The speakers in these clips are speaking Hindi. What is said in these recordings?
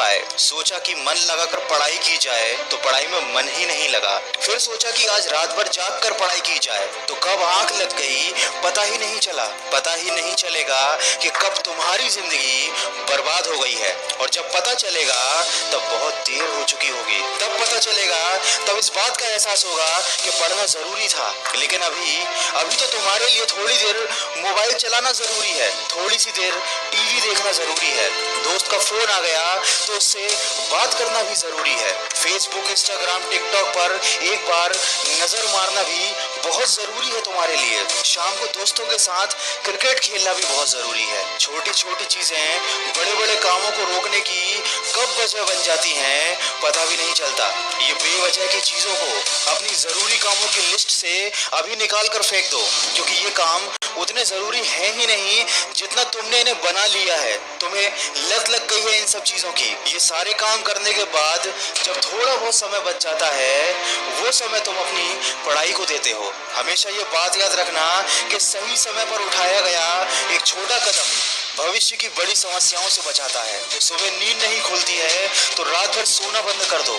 पाए। सोचा कि मन लगाकर पढ़ाई की जाए तो पढ़ाई में मन ही नहीं लगा। फिर सोचा कि आज रात भर जाग कर पढ़ाई की जाए तो कब आंख लग गई पता ही नहीं चला। पता ही नहीं चलेगा कि कब तुम्हारी जिंदगी बर्बाद हो गई है, और जब पता चलेगा तब बहुत देर हो चुकी होगी। तब पता चलेगा, तब इस बात का एहसास होगा कि पढ़ना जरूरी था। लेकिन अभी तो तुम्हारे लिए थोड़ी देर मोबाइल चलाना जरूरी है, थोड़ी सी देर टीवी देखना जरूरी है, दोस्त का फोन आ गया तो उससे बात करना भी जरूरी है, फेसबुक इंस्टाग्राम टिकटॉक पर एक बार नजर मारना भी बहुत जरूरी है तुम्हारे लिए। शाम को दोस्तों के साथ क्रिकेट खेलना भी बहुत जरूरी है। छोटी छोटी चीजें बड़े बड़े कामों को रोकने की कब वजह बन जाती हैं पता भी नहीं चलता। ये बेवजह की चीजों को अपनी जरूरी कामों की लिस्ट से अभी निकाल कर फेंक दो, क्योंकि ये काम उतने जरूरी है ही नहीं जितना तुमने इन्हें बना लिया है। तुम्हें लत लग गई है इन सब चीजों की। ये सारे काम करने के बाद जब थोड़ा बहुत समय बच जाता है, वो समय तुम अपनी पढ़ाई को देते हो। हमेशा ये बात याद रखना कि सही समय पर उठाया गया एक छोटा कदम भविष्य की बड़ी समस्याओं से बचाता है। सुबह नींद नहीं खुलती है तो रात भर सोना बंद कर दो।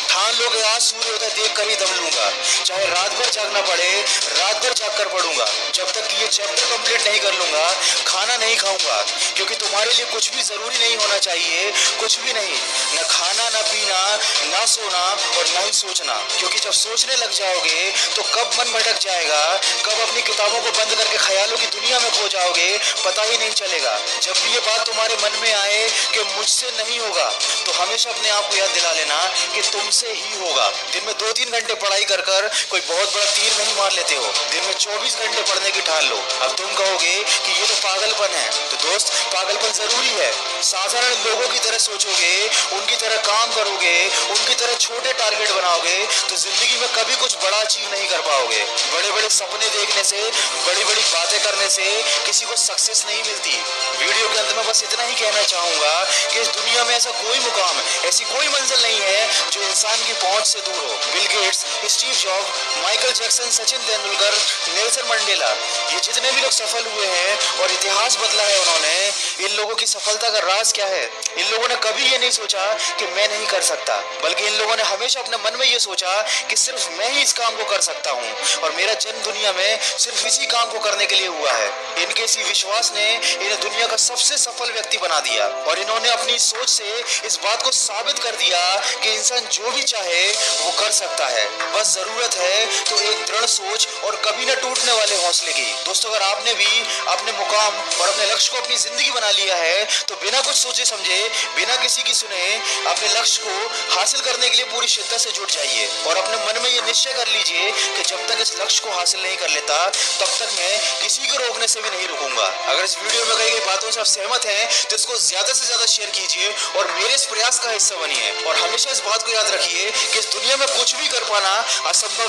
ठान लो कि आज सूर्योदय देख कर ही दम लूंगा, चाहे रात भर जागना पड़े, रात भर जाग कर पढ़ूंगा। जब तक कि ये चैप्टर कंप्लीट नहीं कर लूंगा खाना नहीं खाऊंगा, क्योंकि तुम्हारे लिए कुछ भी जरूरी नहीं होना चाहिए, कुछ भी नहीं, न खाना न पीना न सोना और न ही सोचना। क्योंकि जब सोचने लग जाओगे तो कब मन भटक जाएगा, कब अपनी किताबों को बंद करके ख्यालों की दुनिया में खो जाओगे पता ही नहीं चलेगा। जब भी ये बात तुम्हारे मन में आए कि मुझसे नहीं होगा तो हमेशा अपने आप को याद दिला लेना कि तुमसे ही होगा। दिन में 2-3 घंटे पढ़ाई कर कोई बहुत बड़ा तीर नहीं मार लेते हो। दिन में 24 घंटे पढ़ने की ठान लो। अब तुम कहोगे कि ये तो पागलपन है, तो दोस्त पागलपन जरूरी है। साधारण लोगों की तरह सोचोगे, उनकी तरह काम करोगे, उनकी तरह छोटे टारगेट बनाओगे तो जिंदगी में कभी कुछ बड़ा अचीव नहीं कर पाओगे। बड़े बड़े सपने देखने से, बड़ी बड़ी बातें करने से किसी को सक्सेस नहीं मिलती। वीडियो के अंत में बस इतना ही कहना चाहूंगा कि इस दुनिया में ऐसा कोई मुकाम, ऐसी कोई मंजिल नहीं है जो इंसान की पहुंच से दूर हो। Bill Gates, Steve job, Michael Jackson, Sachin Tendulkar, Nelson Mandela, ये जितने भी लोग सफल हुए हैं और इतिहास बदला है उन्होंने, इन लोगों की सफलता का राज क्या है? इन लोगों ने कभी ये नहीं सोचा कि मैं नहीं कर सकता, बल्कि इन लोगों ने हमेशा अपने मन में ये सोचा कि सिर्फ मैं ही इस काम को कर सकता हूँ और मेरा जन्म दुनिया में सिर्फ इसी काम को करने के लिए हुआ है। इनके इसी विश्वास ने इन्हें दुनिया का सबसे सफल व्यक्ति बना दिया और इन्होंने अपनी सोच से इस बात को साबित कर दिया कि इंसान जो भी चाहे वो कर सकता है। बस जरूरत है तो एक दृढ़ सोच और कभी न टूटने वाले हौसले की। दोस्तों, अगर आपने भी अपने मुकाम और अपने लक्ष्य को अपनी जिंदगी बना लिया है तो बिना कुछ सोचे समझे, बिना किसी की सुने, अपने लक्ष्य को हासिल करने के लिए पूरी शिद्दत से जुट जाइए और अपने मन में ये निश्चय कर लीजिए कि जब तक इस लक्ष्य को हासिल नहीं कर लेता तब तक मैं किसी को रोकने से भी नहीं रुकूंगा। अगर इस वीडियो में कही गई बातों से आप सहमत हैं तो इसको ज्यादा से ज्यादा शेयर कीजिए और मेरे इस प्रयास का हिस्सा बनिए। और हमेशा इस बात को याद रखिए कि इस दुनिया में कुछ भी कर पाना असंभव